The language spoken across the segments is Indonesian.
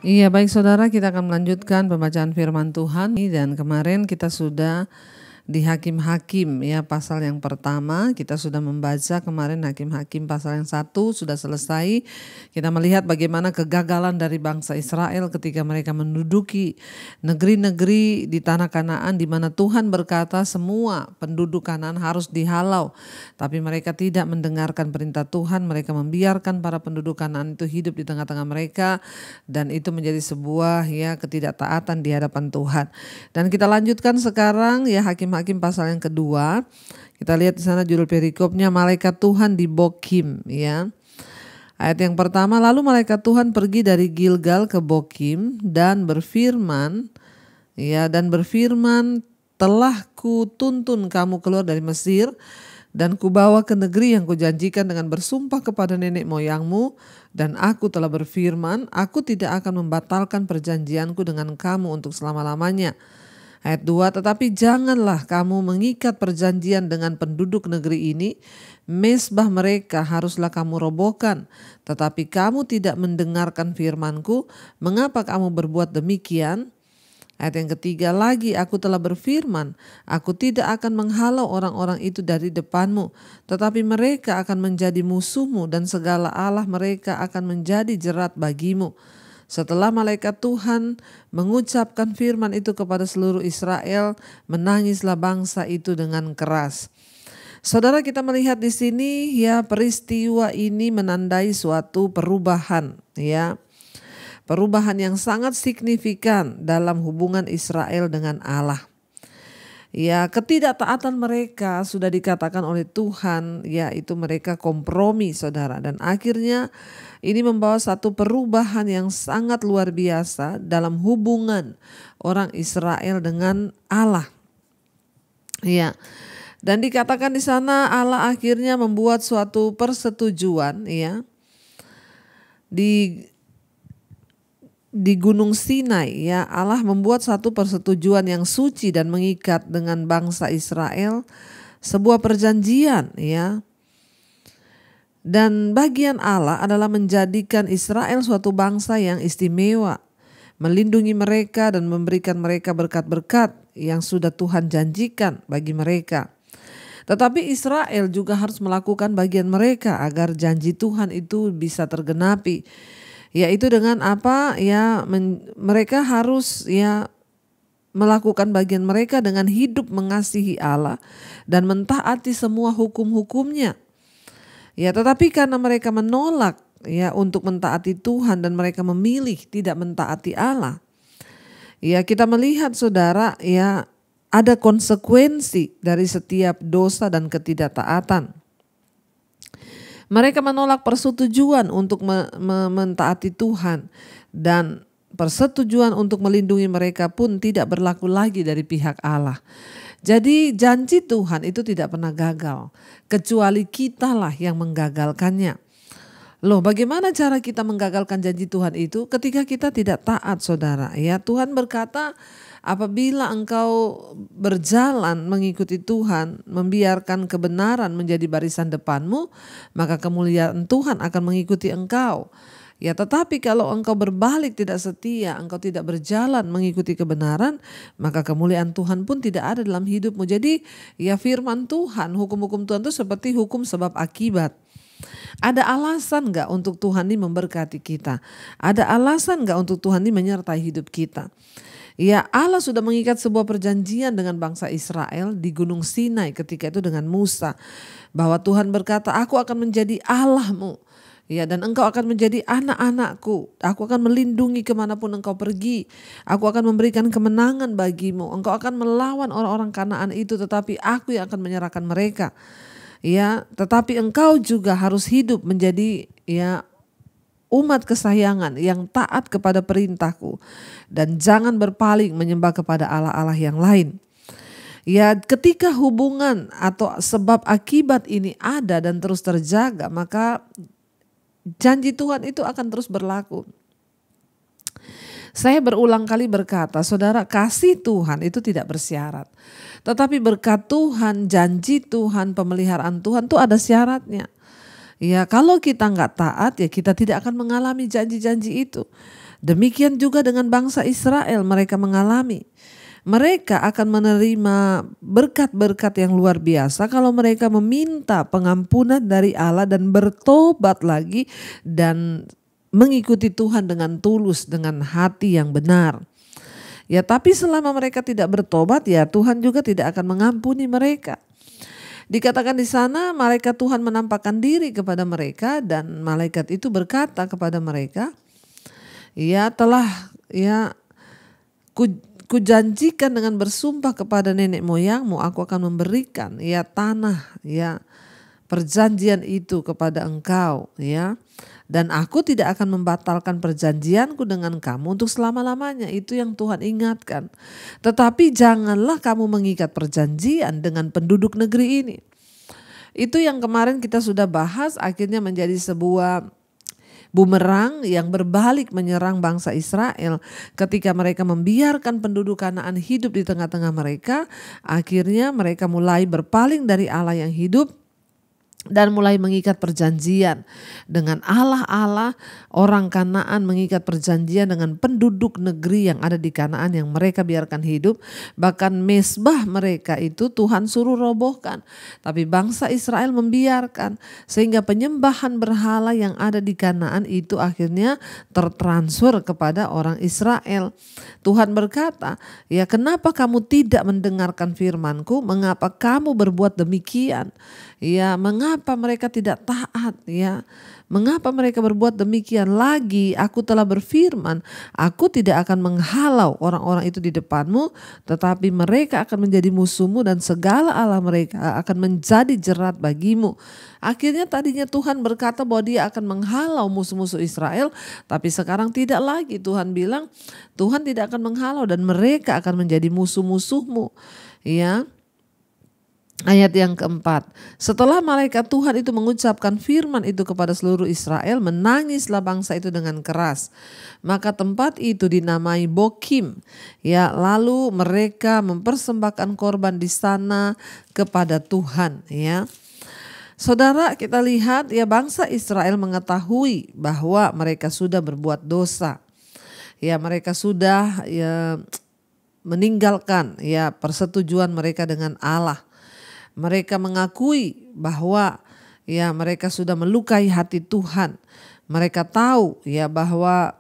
Iya, baik saudara, kita akan melanjutkan pembacaan firman Tuhan. Dan kemarin kita sudah di Hakim-Hakim ya, pasal yang pertama kita sudah membaca kemarin. Hakim-Hakim pasal yang 1 sudah selesai. Kita melihat bagaimana kegagalan dari bangsa Israel ketika mereka menduduki negeri-negeri di tanah Kanaan, di mana Tuhan berkata semua penduduk Kanaan harus dihalau. Tapi mereka tidak mendengarkan perintah Tuhan. Mereka membiarkan para penduduk Kanaan itu hidup di tengah-tengah mereka, dan itu menjadi sebuah ya ketidaktaatan di hadapan Tuhan. Dan kita lanjutkan sekarang ya Hakim-Hakim pasal yang kedua. Kita lihat di sana judul perikopnya malaikat Tuhan di Bokim ya. Ayat yang pertama, lalu malaikat Tuhan pergi dari Gilgal ke Bokim dan berfirman ya, telah kutuntun kamu keluar dari Mesir dan kubawa ke negeri yang kujanjikan dengan bersumpah kepada nenek moyangmu, dan aku telah berfirman, aku tidak akan membatalkan perjanjianku dengan kamu untuk selama-lamanya. Ayat 2, tetapi janganlah kamu mengikat perjanjian dengan penduduk negeri ini, mezbah mereka haruslah kamu robohkan. Tetapi kamu tidak mendengarkan firmanku, mengapa kamu berbuat demikian? Ayat yang ketiga lagi, aku telah berfirman, aku tidak akan menghalau orang-orang itu dari depanmu, tetapi mereka akan menjadi musuhmu dan segala allah mereka akan menjadi jerat bagimu. Setelah malaikat Tuhan mengucapkan firman itu kepada seluruh Israel, menangislah bangsa itu dengan keras. Saudara, kita melihat di sini ya, peristiwa ini menandai suatu perubahan ya. Perubahan yang sangat signifikan dalam hubungan Israel dengan Allah. Ya, ketidaktaatan mereka sudah dikatakan oleh Tuhan, yaitu mereka kompromi saudara. Dan akhirnya ini membawa satu perubahan yang sangat luar biasa dalam hubungan orang Israel dengan Allah. Ya, dan dikatakan di sana Allah akhirnya membuat suatu persetujuan ya. Di Gunung Sinai ya, Allah membuat satu persetujuan yang suci dan mengikat dengan bangsa Israel, sebuah perjanjian ya. Dan bagian Allah adalah menjadikan Israel suatu bangsa yang istimewa, melindungi mereka dan memberikan mereka berkat-berkat yang sudah Tuhan janjikan bagi mereka. Tetapi Israel juga harus melakukan bagian mereka agar janji Tuhan itu bisa tergenapi. Yaitu dengan apa ya, mereka harus ya melakukan bagian mereka dengan hidup mengasihi Allah dan mentaati semua hukum-hukumnya. Ya, tetapi karena mereka menolak ya untuk mentaati Tuhan dan mereka memilih tidak mentaati Allah. Ya, kita melihat saudara ya, ada konsekuensi dari setiap dosa dan ketidaktaatan. Mereka menolak persetujuan untuk mentaati Tuhan, dan persetujuan untuk melindungi mereka pun tidak berlaku lagi dari pihak Allah. Jadi janji Tuhan itu tidak pernah gagal, kecuali kitalah yang menggagalkannya. Loh, bagaimana cara kita menggagalkan janji Tuhan itu? Ketika kita tidak taat saudara ya. Tuhan berkata, apabila engkau berjalan mengikuti Tuhan, membiarkan kebenaran menjadi barisan depanmu, maka kemuliaan Tuhan akan mengikuti engkau. Ya, tetapi kalau engkau berbalik tidak setia, engkau tidak berjalan mengikuti kebenaran, maka kemuliaan Tuhan pun tidak ada dalam hidupmu. Jadi ya, firman Tuhan, hukum-hukum Tuhan itu seperti hukum sebab akibat. Ada alasan gak untuk Tuhan ini memberkati kita? Ada alasan gak untuk Tuhan ini menyertai hidup kita? Ya, Allah sudah mengikat sebuah perjanjian dengan bangsa Israel di Gunung Sinai ketika itu dengan Musa. Bahwa Tuhan berkata, aku akan menjadi Allahmu. Ya, dan engkau akan menjadi anak-anakku. Aku akan melindungi kemanapun engkau pergi. Aku akan memberikan kemenangan bagimu. Engkau akan melawan orang-orang Kanaan itu, tetapi aku yang akan menyerahkan mereka. Ya, tetapi engkau juga harus hidup menjadi ya umat kesayangan yang taat kepada perintahku, dan jangan berpaling menyembah kepada allah-allah yang lain. Ya, ketika hubungan atau sebab akibat ini ada dan terus terjaga, maka janji Tuhan itu akan terus berlaku. Saya berulang kali berkata, saudara, kasih Tuhan itu tidak bersyarat. Tetapi berkat Tuhan, janji Tuhan, pemeliharaan Tuhan itu ada syaratnya. Ya kalau kita nggak taat ya kita tidak akan mengalami janji-janji itu. Demikian juga dengan bangsa Israel, mereka mengalami. Mereka akan menerima berkat-berkat yang luar biasa kalau mereka meminta pengampunan dari Allah dan bertobat lagi dan mengikuti Tuhan dengan tulus, dengan hati yang benar. Ya tapi selama mereka tidak bertobat ya Tuhan juga tidak akan mengampuni mereka. Dikatakan di sana malaikat Tuhan menampakkan diri kepada mereka dan malaikat itu berkata kepada mereka, ya telah kujanjikan dengan bersumpah kepada nenek moyangmu, aku akan memberikan ya tanah ya perjanjian itu kepada engkau ya. Dan aku tidak akan membatalkan perjanjianku dengan kamu untuk selama-lamanya. Itu yang Tuhan ingatkan. Tetapi janganlah kamu mengikat perjanjian dengan penduduk negeri ini. Itu yang kemarin kita sudah bahas, akhirnya menjadi sebuah bumerang yang berbalik menyerang bangsa Israel. Ketika mereka membiarkan penduduk Kanaan hidup di tengah-tengah mereka, akhirnya mereka mulai berpaling dari Allah yang hidup dan mulai mengikat perjanjian dengan Allah orang Kanaan, mengikat perjanjian dengan penduduk negeri yang ada di Kanaan yang mereka biarkan hidup. Bahkan mezbah mereka itu Tuhan suruh robohkan, tapi bangsa Israel membiarkan sehingga penyembahan berhala yang ada di Kanaan itu akhirnya tertransfer kepada orang Israel. Tuhan berkata, ya kenapa kamu tidak mendengarkan firman-Ku? Mengapa kamu berbuat demikian? Ya, mengapa mereka tidak taat ya? Mengapa mereka berbuat demikian? Lagi aku telah berfirman, aku tidak akan menghalau orang-orang itu di depanmu, tetapi mereka akan menjadi musuhmu dan segala Allah mereka akan menjadi jerat bagimu. Akhirnya tadinya Tuhan berkata bahwa dia akan menghalau musuh-musuh Israel, tapi sekarang tidak lagi. Tuhan bilang Tuhan tidak akan menghalau dan mereka akan menjadi musuh-musuhmu. Ya. Ayat yang keempat, setelah malaikat Tuhan itu mengucapkan firman itu kepada seluruh Israel, menangislah bangsa itu dengan keras. Maka tempat itu dinamai Bokim. Ya, lalu mereka mempersembahkan korban di sana kepada Tuhan. Ya, saudara, kita lihat ya bangsa Israel mengetahui bahwa mereka sudah berbuat dosa. Ya, mereka sudah meninggalkan ya persetujuan mereka dengan Allah. Mereka mengakui bahwa ya mereka sudah melukai hati Tuhan. Mereka tahu ya bahwa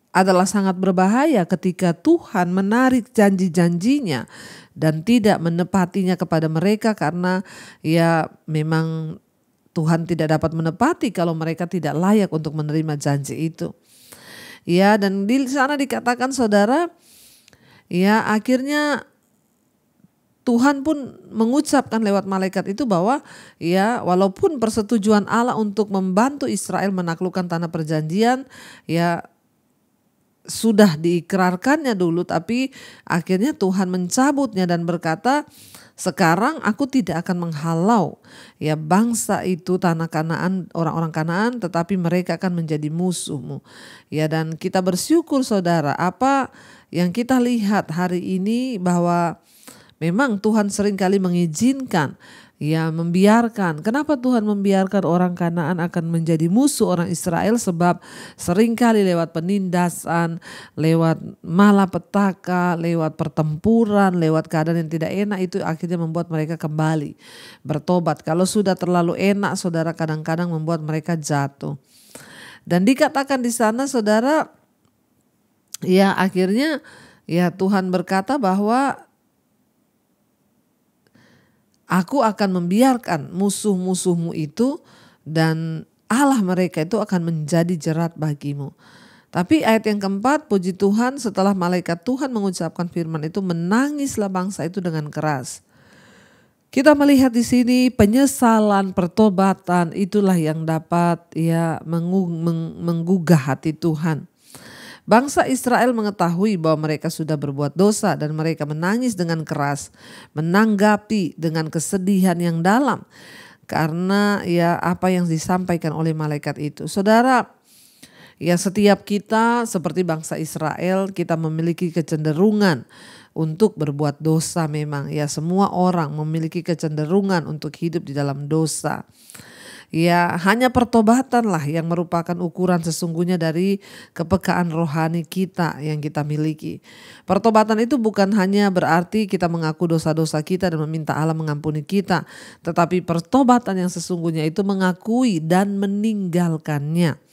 adalah sangat berbahaya ketika Tuhan menarik janji-janjinya dan tidak menepatinya kepada mereka, karena ya memang Tuhan tidak dapat menepati kalau mereka tidak layak untuk menerima janji itu. Ya, dan di sana dikatakan saudara, ya akhirnya Tuhan pun mengucapkan lewat malaikat itu bahwa ya walaupun persetujuan Allah untuk membantu Israel menaklukkan tanah perjanjian ya sudah diikrarkannya dulu, tapi akhirnya Tuhan mencabutnya dan berkata, sekarang aku tidak akan menghalau ya bangsa itu, tanah Kanaan, orang-orang Kanaan, tetapi mereka akan menjadi musuhmu. Ya, dan kita bersyukur saudara, apa yang kita lihat hari ini bahwa memang Tuhan seringkali mengizinkan, ya membiarkan. Kenapa Tuhan membiarkan orang Kanaan akan menjadi musuh orang Israel? Sebab seringkali lewat penindasan, lewat malapetaka, lewat pertempuran, lewat keadaan yang tidak enak, itu akhirnya membuat mereka kembali bertobat. Kalau sudah terlalu enak saudara, kadang-kadang membuat mereka jatuh. Dan dikatakan di sana saudara, ya akhirnya ya Tuhan berkata bahwa aku akan membiarkan musuh-musuhmu itu dan Allah mereka itu akan menjadi jerat bagimu. Tapi ayat yang keempat, puji Tuhan, setelah malaikat Tuhan mengucapkan firman itu, menangislah bangsa itu dengan keras. Kita melihat di sini penyesalan, pertobatan, itulah yang dapat ya menggugah hati Tuhan. Bangsa Israel mengetahui bahwa mereka sudah berbuat dosa dan mereka menangis dengan keras, menanggapi dengan kesedihan yang dalam karena ya apa yang disampaikan oleh malaikat itu. Saudara, ya setiap kita seperti bangsa Israel, kita memiliki kecenderungan untuk berbuat dosa memang. Ya semua orang memiliki kecenderungan untuk hidup di dalam dosa. Ya, hanya pertobatanlah yang merupakan ukuran sesungguhnya dari kepekaan rohani kita yang kita miliki. Pertobatan itu bukan hanya berarti kita mengaku dosa-dosa kita dan meminta Allah mengampuni kita, tetapi pertobatan yang sesungguhnya itu mengakui dan meninggalkannya.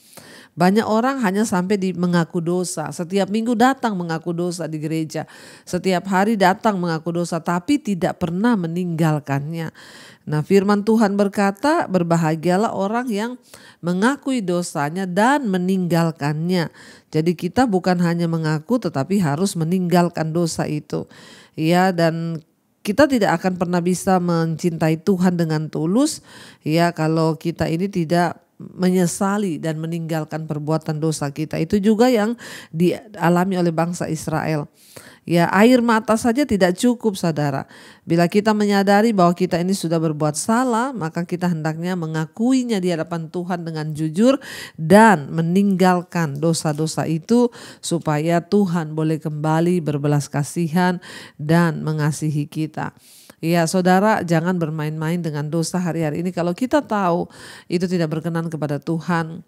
Banyak orang hanya sampai di mengaku dosa. Setiap minggu datang mengaku dosa di gereja. Setiap hari datang mengaku dosa tapi tidak pernah meninggalkannya. Nah, firman Tuhan berkata, berbahagialah orang yang mengakui dosanya dan meninggalkannya. Jadi kita bukan hanya mengaku tetapi harus meninggalkan dosa itu. Ya, dan kita tidak akan pernah bisa mencintai Tuhan dengan tulus ya kalau kita ini tidak menyesali dan meninggalkan perbuatan dosa kita. Itu juga yang dialami oleh bangsa Israel. Ya, air mata saja tidak cukup, saudara. Bila kita menyadari bahwa kita ini sudah berbuat salah, maka kita hendaknya mengakuinya di hadapan Tuhan dengan jujur dan meninggalkan dosa-dosa itu supaya Tuhan boleh kembali berbelas kasihan dan mengasihi kita. Ya, saudara, jangan bermain-main dengan dosa hari-hari ini. Kalau kita tahu itu tidak berkenan kepada Tuhan,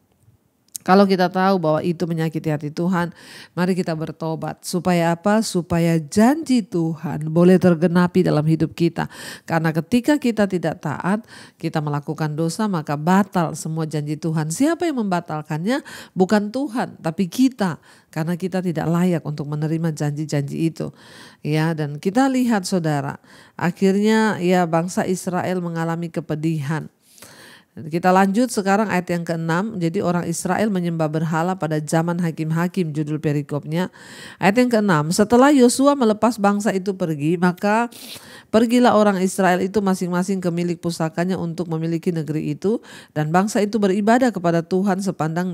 kalau kita tahu bahwa itu menyakiti hati Tuhan, mari kita bertobat. Supaya apa? Supaya janji Tuhan boleh tergenapi dalam hidup kita. Karena ketika kita tidak taat, kita melakukan dosa, maka batal semua janji Tuhan. Siapa yang membatalkannya? Bukan Tuhan, tapi kita. Karena kita tidak layak untuk menerima janji-janji itu. Ya, dan kita lihat, saudara, akhirnya ya bangsa Israel mengalami kepedihan. Kita lanjut sekarang ayat yang ke-6. Jadi orang Israel menyembah berhala pada zaman hakim-hakim, judul perikopnya. Ayat yang ke-6, setelah Yosua melepas bangsa itu pergi, maka pergilah orang Israel itu masing-masing ke milik pusakanya untuk memiliki negeri itu. Dan bangsa itu beribadah kepada Tuhan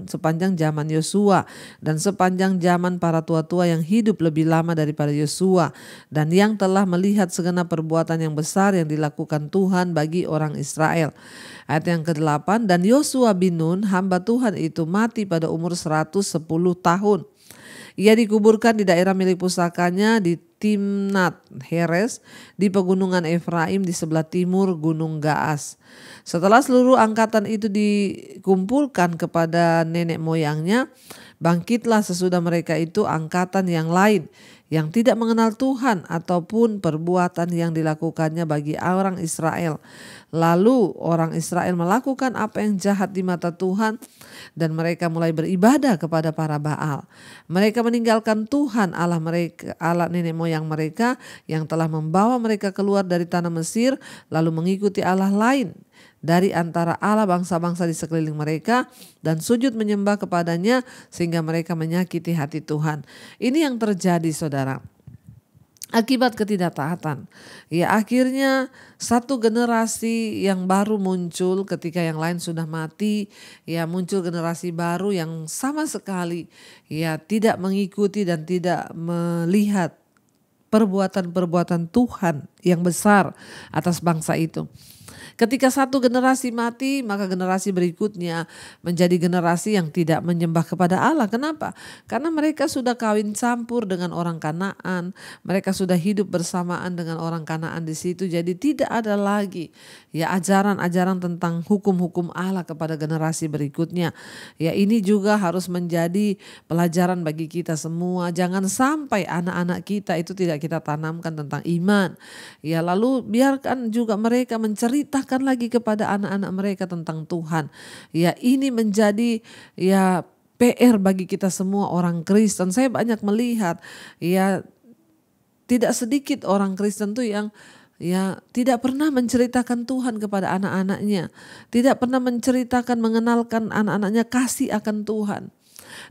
sepanjang zaman Yosua dan sepanjang zaman para tua-tua yang hidup lebih lama daripada Yosua dan yang telah melihat segenap perbuatan yang besar yang dilakukan Tuhan bagi orang Israel. Ayat yang ke-8, dan Yosua bin Nun hamba Tuhan itu mati pada umur 110 tahun. Ia dikuburkan di daerah milik pusakanya di Timnat Heres di pegunungan Efraim di sebelah timur Gunung Gaas. Setelah seluruh angkatan itu dikumpulkan kepada nenek moyangnya, bangkitlah sesudah mereka itu angkatan yang lain yang tidak mengenal Tuhan ataupun perbuatan yang dilakukannya bagi orang Israel. Lalu orang Israel melakukan apa yang jahat di mata Tuhan dan mereka mulai beribadah kepada para Baal. Mereka meninggalkan Tuhan Allah mereka, Allah nenek moyang mereka yang telah membawa mereka keluar dari tanah Mesir, lalu mengikuti Allah lain dari antara Allah bangsa-bangsa di sekeliling mereka dan sujud menyembah kepadanya sehingga mereka menyakiti hati Tuhan. Ini yang terjadi, saudara. Akibat ketidaktaatan, ya akhirnya satu generasi yang baru muncul ketika yang lain sudah mati, ya muncul generasi baru yang sama sekali ya tidak mengikuti dan tidak melihat perbuatan-perbuatan Tuhan yang besar atas bangsa itu. Ketika satu generasi mati, maka generasi berikutnya menjadi generasi yang tidak menyembah kepada Allah. Kenapa? Karena mereka sudah kawin campur dengan orang Kanaan, mereka sudah hidup bersamaan dengan orang Kanaan di situ. Jadi tidak ada lagi ya ajaran-ajaran tentang hukum-hukum Allah kepada generasi berikutnya. Ya ini juga harus menjadi pelajaran bagi kita semua. Jangan sampai anak-anak kita itu tidak kita tanamkan tentang iman. Ya lalu biarkan juga mereka menceritakan lagi kepada anak-anak mereka tentang Tuhan. Ya ini menjadi ya PR bagi kita semua orang Kristen. Saya banyak melihat ya tidak sedikit orang Kristen tuh yang ya tidak pernah menceritakan Tuhan kepada anak-anaknya. Tidak pernah menceritakan, mengenalkan anak-anaknya kasih akan Tuhan.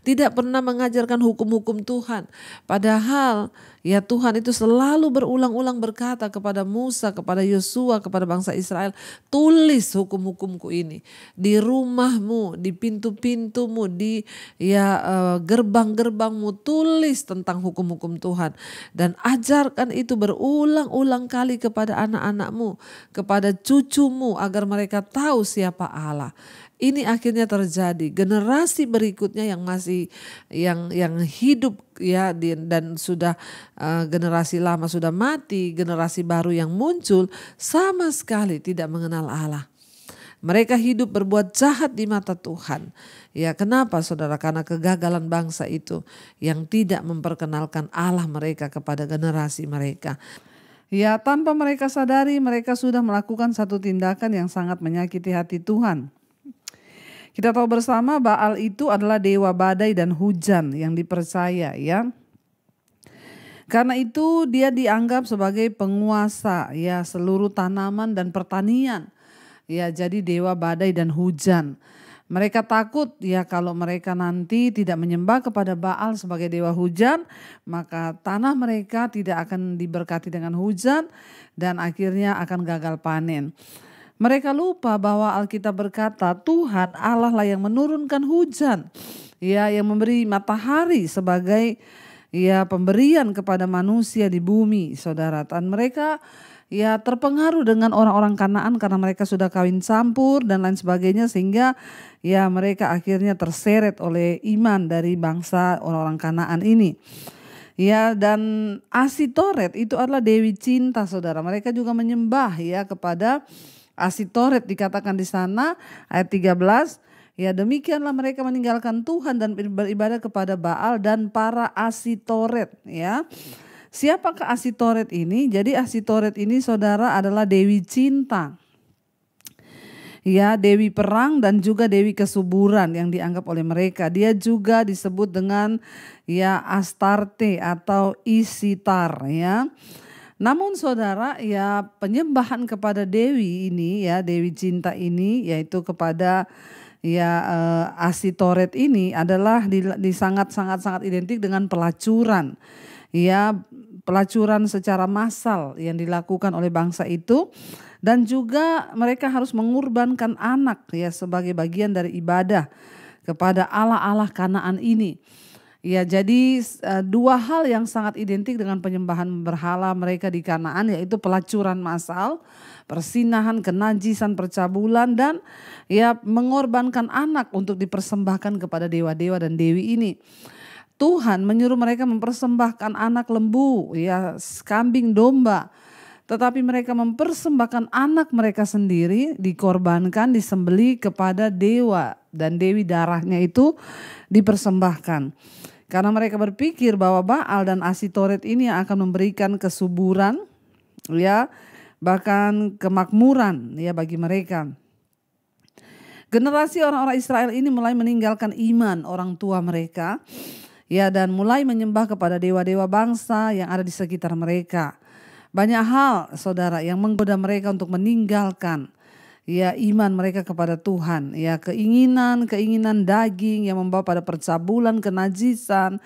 Tidak pernah mengajarkan hukum-hukum Tuhan. Padahal ya Tuhan itu selalu berulang-ulang berkata kepada Musa, kepada Yosua, kepada bangsa Israel, tulis hukum-hukumku ini di rumahmu, di pintu-pintumu, di gerbang-gerbangmu, tulis tentang hukum-hukum Tuhan dan ajarkan itu berulang-ulang kali kepada anak-anakmu, kepada cucumu agar mereka tahu siapa Allah. Ini akhirnya terjadi generasi berikutnya yang masih yang hidup ya dan sudah generasi lama sudah mati, generasi baru yang muncul sama sekali tidak mengenal Allah. Mereka hidup berbuat jahat di mata Tuhan. Ya, kenapa saudara? Karena kegagalan bangsa itu yang tidak memperkenalkan Allah mereka kepada generasi mereka. Ya, tanpa mereka sadari mereka sudah melakukan satu tindakan yang sangat menyakiti hati Tuhan. Kita tahu bersama Baal itu adalah dewa badai dan hujan yang dipercaya, ya. Karena itu dia dianggap sebagai penguasa ya seluruh tanaman dan pertanian. Ya, jadi dewa badai dan hujan. Mereka takut ya kalau mereka nanti tidak menyembah kepada Baal sebagai dewa hujan, maka tanah mereka tidak akan diberkati dengan hujan dan akhirnya akan gagal panen. Mereka lupa bahwa Alkitab berkata Tuhan Allah lah yang menurunkan hujan, ya, yang memberi matahari sebagai ya pemberian kepada manusia di bumi, saudara. Dan mereka ya terpengaruh dengan orang-orang Kanaan karena mereka sudah kawin campur dan lain sebagainya, sehingga ya mereka akhirnya terseret oleh iman dari bangsa orang-orang Kanaan ini. Ya, dan Asitoret itu adalah dewi cinta, saudara. Mereka juga menyembah ya kepada Asitoret, dikatakan di sana ayat 13. Ya, demikianlah mereka meninggalkan Tuhan dan beribadah kepada Baal dan para Asitoret, ya. Siapakah Asitoret ini? Jadi Asitoret ini, saudara, adalah dewi cinta. Ya, dewi perang dan juga dewi kesuburan yang dianggap oleh mereka. Dia juga disebut dengan ya Astarte atau Isitar, ya. Namun saudara, ya penyembahan kepada dewi ini, ya dewi cinta ini, yaitu kepada ya Asitoret ini adalah sangat identik dengan pelacuran. Ya, pelacuran secara massal yang dilakukan oleh bangsa itu, dan juga mereka harus mengorbankan anak ya sebagai bagian dari ibadah kepada Allah-Allah Kanaan ini. Ya, jadi dua hal yang sangat identik dengan penyembahan berhala mereka di Kanaan, yaitu pelacuran massal, persinahan, kenajisan, percabulan, dan ya mengorbankan anak untuk dipersembahkan kepada dewa-dewa dan dewi ini. Tuhan menyuruh mereka mempersembahkan anak lembu, ya kambing, domba. Tetapi mereka mempersembahkan anak mereka sendiri, dikorbankan, disembelih kepada dewa dan dewi, darahnya itu dipersembahkan. Karena mereka berpikir bahwa Baal dan Asitoret ini yang akan memberikan kesuburan, ya, bahkan kemakmuran ya bagi mereka. Generasi orang-orang Israel ini mulai meninggalkan iman orang tua mereka, ya, dan mulai menyembah kepada dewa-dewa bangsa yang ada di sekitar mereka. Banyak hal, saudara, yang menggoda mereka untuk meninggalkan ya iman mereka kepada Tuhan. Ya, keinginan daging yang membawa pada percabulan, kenajisan,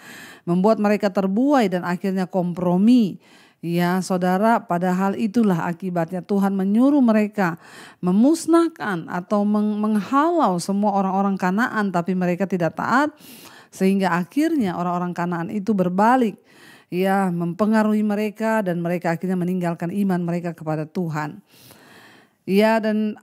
membuat mereka terbuai dan akhirnya kompromi. Ya, saudara, padahal itulah akibatnya Tuhan menyuruh mereka memusnahkan atau menghalau semua orang-orang Kanaan, tapi mereka tidak taat, sehingga akhirnya orang-orang Kanaan itu berbalik, ya, mempengaruhi mereka dan mereka akhirnya meninggalkan iman mereka kepada Tuhan. Ya, dan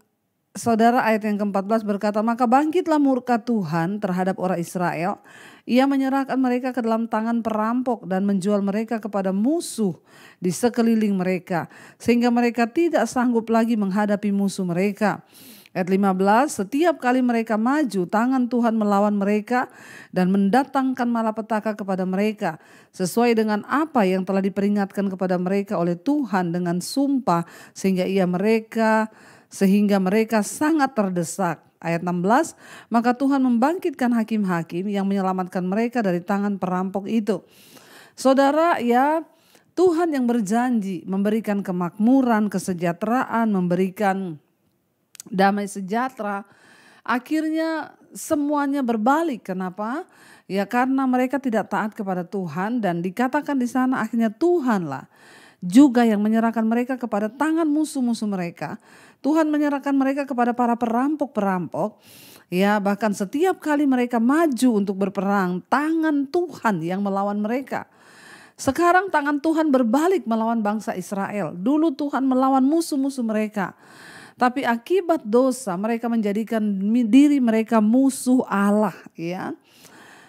saudara, ayat yang ke-14 berkata, maka bangkitlah murka Tuhan terhadap orang Israel. Ia menyerahkan mereka ke dalam tangan perampok dan menjual mereka kepada musuh di sekeliling mereka, sehingga mereka tidak sanggup lagi menghadapi musuh mereka. Ayat 15, setiap kali mereka maju, tangan Tuhan melawan mereka dan mendatangkan malapetaka kepada mereka, sesuai dengan apa yang telah diperingatkan kepada mereka oleh Tuhan dengan sumpah, sehingga mereka sangat terdesak. Ayat 16, maka Tuhan membangkitkan hakim-hakim yang menyelamatkan mereka dari tangan perampok itu. Saudara, ya, Tuhan yang berjanji memberikan kemakmuran, kesejahteraan, memberikan damai sejahtera, akhirnya semuanya berbalik. Kenapa? Ya, karena mereka tidak taat kepada Tuhan, dan dikatakan di sana akhirnya Tuhanlah juga yang menyerahkan mereka kepada tangan musuh-musuh mereka. Tuhan menyerahkan mereka kepada para perampok-perampok. Ya, bahkan setiap kali mereka maju untuk berperang, tangan Tuhan yang melawan mereka. Sekarang tangan Tuhan berbalik melawan bangsa Israel. Dulu Tuhan melawan musuh-musuh mereka, tapi akibat dosa mereka menjadikan diri mereka musuh Allah, ya.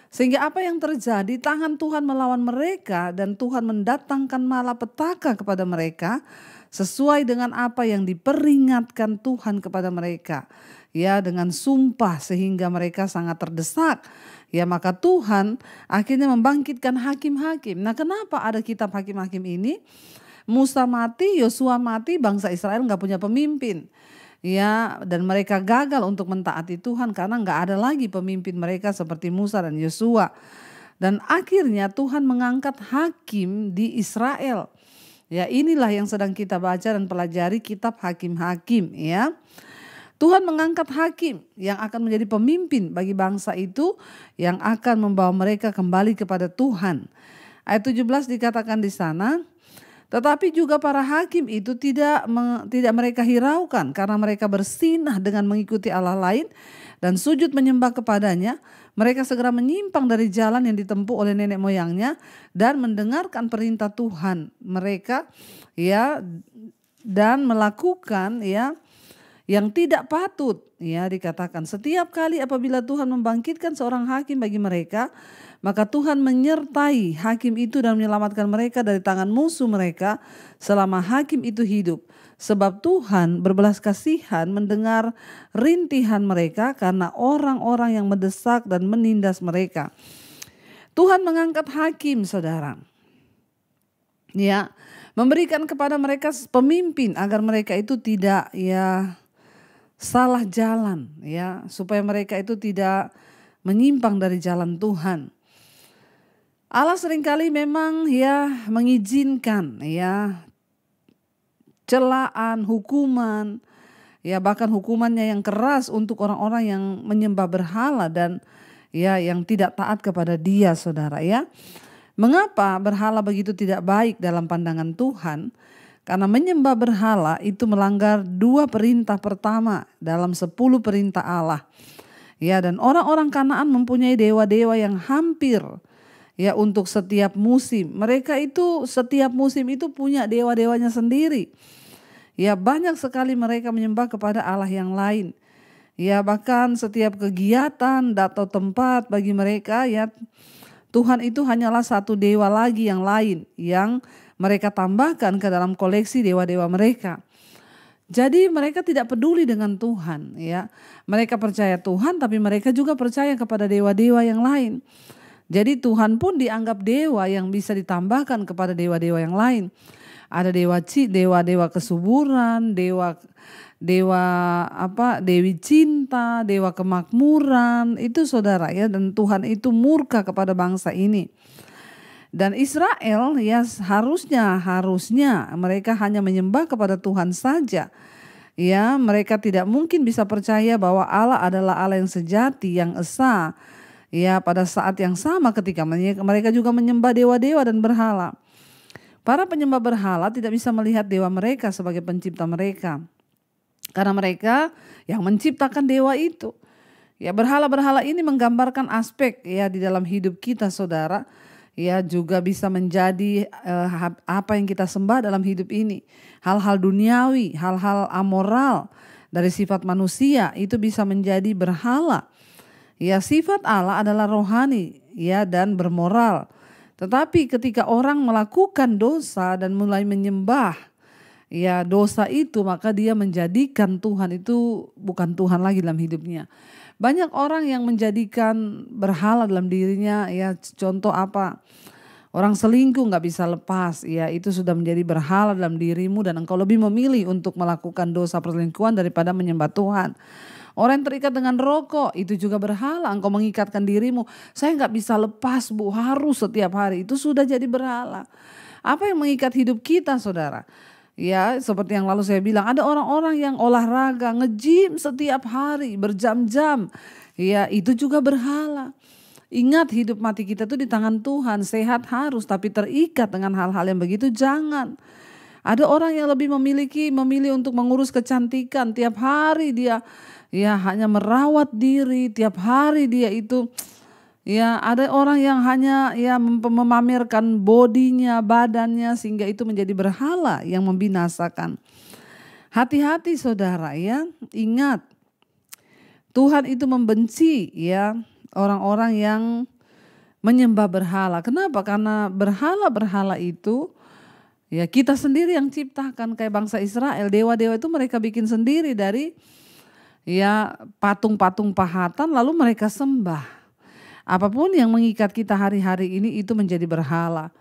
Sehingga apa yang terjadi? Tangan Tuhan melawan mereka dan Tuhan mendatangkan malapetaka kepada mereka, sesuai dengan apa yang diperingatkan Tuhan kepada mereka. Ya, dengan sumpah sehingga mereka sangat terdesak. Ya, maka Tuhan akhirnya membangkitkan hakim-hakim. Nah, kenapa ada kitab hakim-hakim ini? Musa mati, Yosua mati, bangsa Israel nggak punya pemimpin. Ya, dan mereka gagal untuk mentaati Tuhan karena nggak ada lagi pemimpin mereka seperti Musa dan Yosua. Dan akhirnya Tuhan mengangkat hakim di Israel. Ya, inilah yang sedang kita baca dan pelajari kitab hakim-hakim, ya. Tuhan mengangkat hakim yang akan menjadi pemimpin bagi bangsa itu, yang akan membawa mereka kembali kepada Tuhan. Ayat 17 dikatakan di sana, tetapi juga para hakim itu tidak mereka hiraukan karena mereka bersinah dengan mengikuti Allah lain dan sujud menyembah kepadanya. Mereka segera menyimpang dari jalan yang ditempuh oleh nenek moyangnya dan mendengarkan perintah Tuhan mereka, ya, dan melakukan, ya, yang tidak patut. Ya, dikatakan setiap kali apabila Tuhan membangkitkan seorang hakim bagi mereka, maka Tuhan menyertai hakim itu dan menyelamatkan mereka dari tangan musuh mereka selama hakim itu hidup. Sebab Tuhan berbelas kasihan mendengar rintihan mereka karena orang-orang yang mendesak dan menindas mereka. Tuhan mengangkat hakim, saudara. Ya, memberikan kepada mereka pemimpin agar mereka itu tidak, ya, salah jalan, ya, supaya mereka itu tidak menyimpang dari jalan Tuhan. Allah seringkali memang, ya, mengizinkan, ya, celaan, hukuman, ya, bahkan hukumannya yang keras untuk orang-orang yang menyembah berhala dan, ya, yang tidak taat kepada Dia, saudara, ya. Mengapa berhala begitu tidak baik dalam pandangan Tuhan? Karena menyembah berhala itu melanggar 2 perintah pertama dalam 10 perintah Allah. Ya, dan orang-orang Kanaan mempunyai dewa-dewa yang hampir, ya, untuk setiap musim. Mereka itu setiap musim itu punya dewa-dewanya sendiri. Ya, banyak sekali mereka menyembah kepada Allah yang lain. Ya, bahkan setiap kegiatan atau tempat bagi mereka, ya, Tuhan itu hanyalah satu dewa lagi yang lain yang mereka tambahkan ke dalam koleksi dewa-dewa mereka. Jadi mereka tidak peduli dengan Tuhan, ya. Mereka percaya Tuhan tapi mereka juga percaya kepada dewa-dewa yang lain. Jadi Tuhan pun dianggap dewa yang bisa ditambahkan kepada dewa-dewa yang lain. Ada dewa-dewa kesuburan, dewi cinta, dewa kemakmuran, itu, saudara, ya, dan Tuhan itu murka kepada bangsa ini. Dan Israel, ya, harusnya mereka hanya menyembah kepada Tuhan saja. Ya, mereka tidak mungkin bisa percaya bahwa Allah adalah Allah yang sejati, yang esa. Ya, pada saat yang sama ketika mereka juga menyembah dewa-dewa dan berhala. Para penyembah berhala tidak bisa melihat dewa mereka sebagai pencipta mereka. Karena mereka yang menciptakan dewa itu. Ya, berhala-berhala ini menggambarkan aspek, ya, di dalam hidup kita, saudara. Ya, juga bisa menjadi apa yang kita sembah dalam hidup ini. Hal-hal duniawi, hal-hal amoral dari sifat manusia itu bisa menjadi berhala. Ya, sifat Allah adalah rohani, ya, dan bermoral. Tetapi ketika orang melakukan dosa dan mulai menyembah, ya, dosa itu, maka dia menjadikan Tuhan itu bukan Tuhan lagi dalam hidupnya. Banyak orang yang menjadikan berhala dalam dirinya, ya, contoh apa? Orang selingkuh nggak bisa lepas, ya, itu sudah menjadi berhala dalam dirimu dan engkau lebih memilih untuk melakukan dosa perselingkuhan daripada menyembah Tuhan. Orang yang terikat dengan rokok itu juga berhala, engkau mengikatkan dirimu, saya nggak bisa lepas, Bu, harus setiap hari, itu sudah jadi berhala. Apa yang mengikat hidup kita, saudara? Ya, seperti yang lalu saya bilang, ada orang-orang yang olahraga, nge-gym setiap hari berjam-jam. Ya, itu juga berhala. Ingat, hidup mati kita itu di tangan Tuhan. Sehat harus, tapi terikat dengan hal-hal yang begitu jangan. Ada orang yang lebih memilih untuk mengurus kecantikan. Tiap hari dia, ya, hanya merawat diri. Tiap hari dia itu, ya, ada orang yang hanya, ya, memamerkan bodinya, badannya, sehingga itu menjadi berhala yang membinasakan. Hati-hati, saudara, ya. Ingat, Tuhan itu membenci, ya, orang-orang yang menyembah berhala. Kenapa? Karena berhala-berhala itu, Ya kita sendiri yang ciptakan kayak bangsa Israel. Dewa-dewa itu mereka bikin sendiri dari ya patung-patung pahatan lalu mereka sembah. Apapun yang mengikat kita hari-hari ini itu menjadi berhala.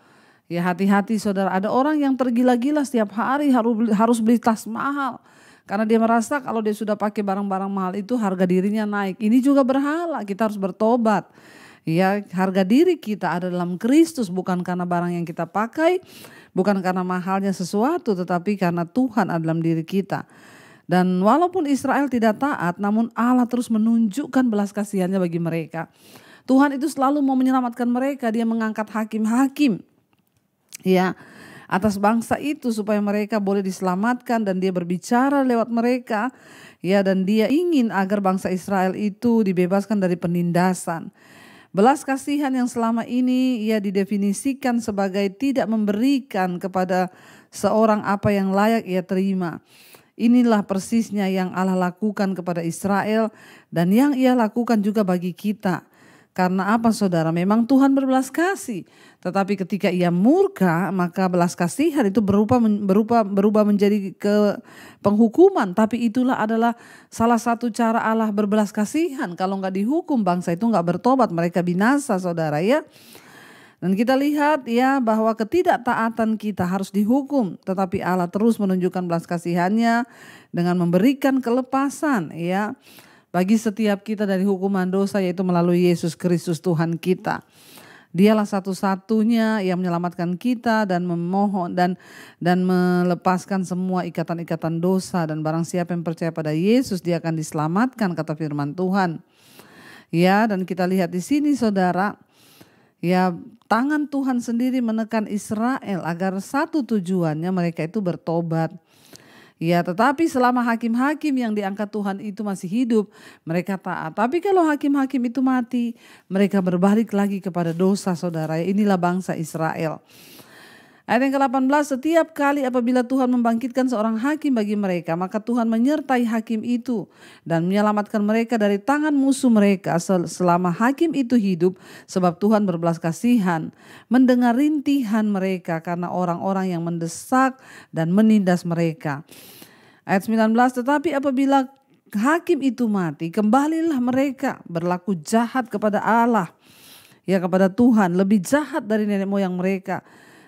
Ya hati-hati saudara, ada orang yang tergila-gila setiap hari harus beli tas mahal. Karena dia merasa kalau dia sudah pakai barang-barang mahal itu harga dirinya naik. Ini juga berhala, kita harus bertobat. Ya harga diri kita ada dalam Kristus, bukan karena barang yang kita pakai, bukan karena mahalnya sesuatu, tetapi karena Tuhan ada dalam diri kita. Dan walaupun Israel tidak taat, namun Allah terus menunjukkan belas kasihannya bagi mereka. Tuhan itu selalu mau menyelamatkan mereka, dia mengangkat hakim-hakim ya atas bangsa itu supaya mereka boleh diselamatkan, dan dia berbicara lewat mereka ya, dan dia ingin agar bangsa Israel itu dibebaskan dari penindasan. Belas kasihan yang selama ini ia didefinisikan sebagai tidak memberikan kepada seorang apa yang layak ia terima. Inilah persisnya yang Allah lakukan kepada Israel dan yang ia lakukan juga bagi kita. Karena apa saudara? Memang Tuhan berbelas kasih. Tetapi ketika ia murka, maka belas kasihan itu berubah menjadi penghukuman. Tapi itulah adalah salah satu cara Allah berbelas kasihan. Kalau enggak dihukum, bangsa itu enggak bertobat, mereka binasa saudara ya. Dan kita lihat ya bahwa ketidaktaatan kita harus dihukum. Tetapi Allah terus menunjukkan belas kasihannya dengan memberikan kelepasan ya bagi setiap kita dari hukuman dosa, yaitu melalui Yesus Kristus Tuhan kita. Dialah satu-satunya yang menyelamatkan kita dan memohon dan melepaskan semua ikatan-ikatan dosa, dan barang siapa yang percaya pada Yesus dia akan diselamatkan, kata firman Tuhan. Ya, dan kita lihat di sini saudara, ya tangan Tuhan sendiri menekan Israel agar satu tujuannya mereka itu bertobat. Ya, tetapi selama hakim-hakim yang diangkat Tuhan itu masih hidup, mereka taat. Tapi kalau hakim-hakim itu mati, mereka berbalik lagi kepada dosa saudara. Inilah bangsa Israel. Ayat yang ke-18, setiap kali apabila Tuhan membangkitkan seorang hakim bagi mereka, maka Tuhan menyertai hakim itu dan menyelamatkan mereka dari tangan musuh mereka selama hakim itu hidup, sebab Tuhan berbelas kasihan mendengar rintihan mereka karena orang-orang yang mendesak dan menindas mereka. Ayat 19, tetapi apabila hakim itu mati, kembalilah mereka berlaku jahat kepada Allah, ya kepada Tuhan, lebih jahat dari nenek moyang mereka.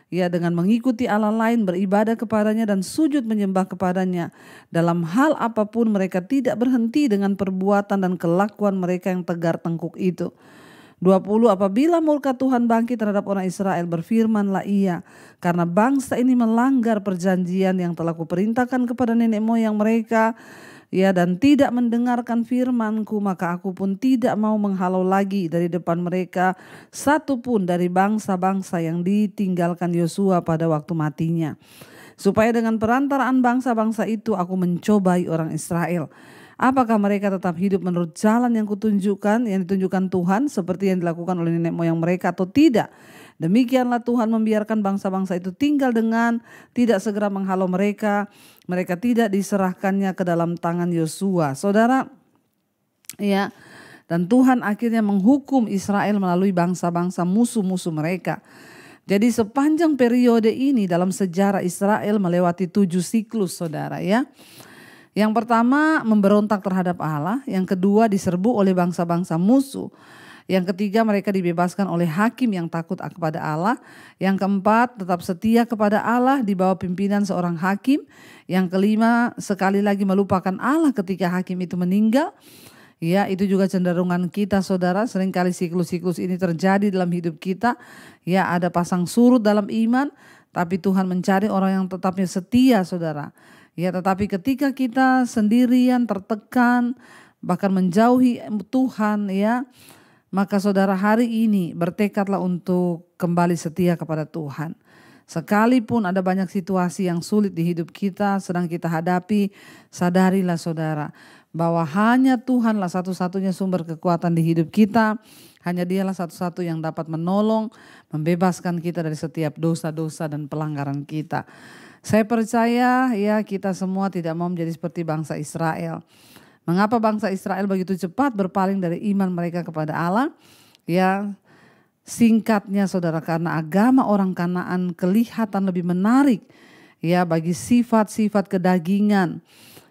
Ya, dengan mengikuti Allah lain, beribadah kepadanya dan sujud menyembah kepadanya. Dalam hal apapun mereka tidak berhenti dengan perbuatan dan kelakuan mereka yang tegar tengkuk itu. 20, apabila murka Tuhan bangkit terhadap orang Israel, berfirmanlah ia, karena bangsa ini melanggar perjanjian yang telah kuperintahkan kepada nenek moyang mereka, ya, dan tidak mendengarkan firman-Ku, maka aku pun tidak mau menghalau lagi dari depan mereka satu pun dari bangsa-bangsa yang ditinggalkan Yosua pada waktu matinya, supaya dengan perantaraan bangsa-bangsa itu aku mencobai orang Israel. Apakah mereka tetap hidup menurut jalan yang kutunjukkan, yang ditunjukkan Tuhan seperti yang dilakukan oleh nenek moyang mereka atau tidak? Demikianlah Tuhan membiarkan bangsa-bangsa itu tinggal dengan tidak segera menghalau mereka. Mereka tidak diserahkannya ke dalam tangan Yosua. Saudara, ya, dan Tuhan akhirnya menghukum Israel melalui bangsa-bangsa musuh-musuh mereka. Jadi sepanjang periode ini dalam sejarah Israel melewati 7 siklus saudara ya. Yang pertama memberontak terhadap Allah, yang kedua diserbu oleh bangsa-bangsa musuh. Yang ketiga mereka dibebaskan oleh hakim yang takut kepada Allah. Yang keempat tetap setia kepada Allah di bawah pimpinan seorang hakim. Yang kelima sekali lagi melupakan Allah ketika hakim itu meninggal. Ya, itu juga cenderungan kita saudara, seringkali siklus-siklus ini terjadi dalam hidup kita. Ya, ada pasang surut dalam iman, tapi Tuhan mencari orang yang tetapnya setia saudara. Ya, tetapi ketika kita sendirian, tertekan, bahkan menjauhi Tuhan ya, maka saudara hari ini bertekadlah untuk kembali setia kepada Tuhan. Sekalipun ada banyak situasi yang sulit di hidup kita sedang kita hadapi, sadarilah saudara bahwa hanya Tuhanlah satu-satunya sumber kekuatan di hidup kita. Hanya Dialah satu-satu yang dapat menolong, membebaskan kita dari setiap dosa-dosa dan pelanggaran kita. Saya percaya ya kita semua tidak mau menjadi seperti bangsa Israel. Mengapa bangsa Israel begitu cepat berpaling dari iman mereka kepada Allah? Ya, Singkatnya saudara, karena agama orang Kanaan kelihatan lebih menarik ya bagi sifat-sifat kedagingan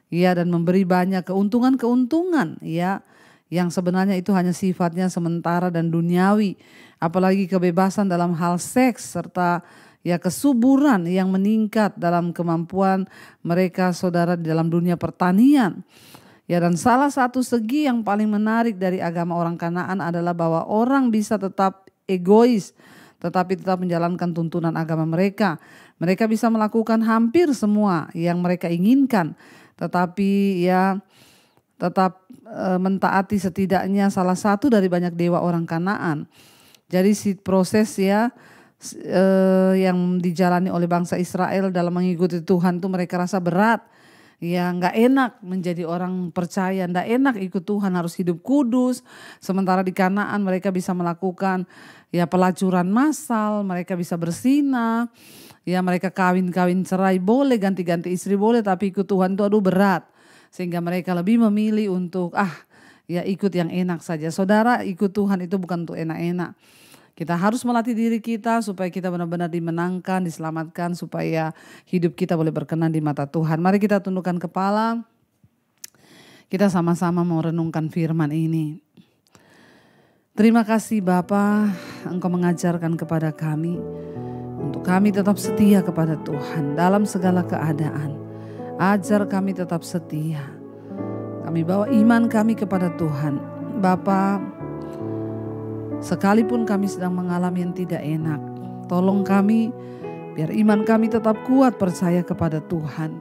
ya, dan memberi banyak keuntungan-keuntungan ya, yang sebenarnya itu hanya sifatnya sementara dan duniawi, apalagi kebebasan dalam hal seks serta ya kesuburan yang meningkat dalam kemampuan mereka saudara di dalam dunia pertanian. Ya, dan salah satu segi yang paling menarik dari agama orang Kanaan adalah bahwa orang bisa tetap egois tetapi tetap menjalankan tuntunan agama mereka. Mereka bisa melakukan hampir semua yang mereka inginkan, tetapi ya tetap mentaati setidaknya salah satu dari banyak dewa orang Kanaan. Jadi si proses ya yang dijalani oleh bangsa Israel dalam mengikuti Tuhan itu mereka rasa berat. Ya, nggak enak menjadi orang percaya, nggak enak ikut Tuhan, harus hidup kudus. Sementara di Kanaan mereka bisa melakukan ya pelacuran massal, mereka bisa berzina, ya mereka kawin-kawin cerai boleh, ganti-ganti istri boleh, tapi ikut Tuhan itu aduh berat. Sehingga mereka lebih memilih untuk ya ikut yang enak saja. Saudara, ikut Tuhan itu bukan untuk enak-enak. Kita harus melatih diri kita supaya kita benar-benar dimenangkan, diselamatkan, supaya hidup kita boleh berkenan di mata Tuhan. Mari kita tundukkan kepala. Kita sama-sama mau renungkan firman ini. Terima kasih Bapa, Engkau mengajarkan kepada kami untuk kami tetap setia kepada Tuhan dalam segala keadaan. Ajar kami tetap setia. Kami bawa iman kami kepada Tuhan. Bapa, sekalipun kami sedang mengalami yang tidak enak, tolong kami biar iman kami tetap kuat percaya kepada Tuhan.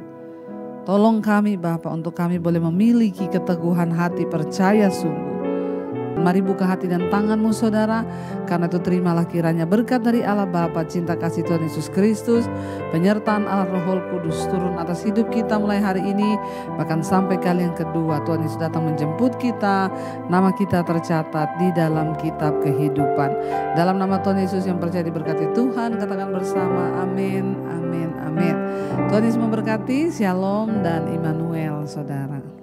Tolong kami Bapa untuk kami boleh memiliki keteguhan hati percaya sungguh. Mari buka hati dan tanganmu saudara, karena itu terimalah kiranya berkat dari Allah Bapa, cinta kasih Tuhan Yesus Kristus, penyertaan Allah Roh Kudus turun atas hidup kita mulai hari ini, bahkan sampai kali yang kedua Tuhan Yesus datang menjemput kita, nama kita tercatat di dalam kitab kehidupan. Dalam nama Tuhan Yesus yang percaya diberkati Tuhan, katakan bersama amin, amin, amin. Tuhan Yesus memberkati, shalom dan Immanuel saudara.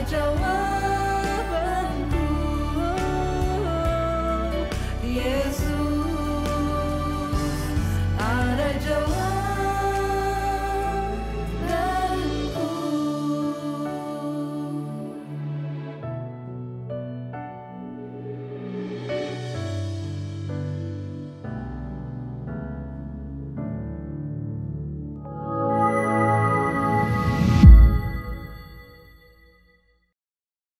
Joe.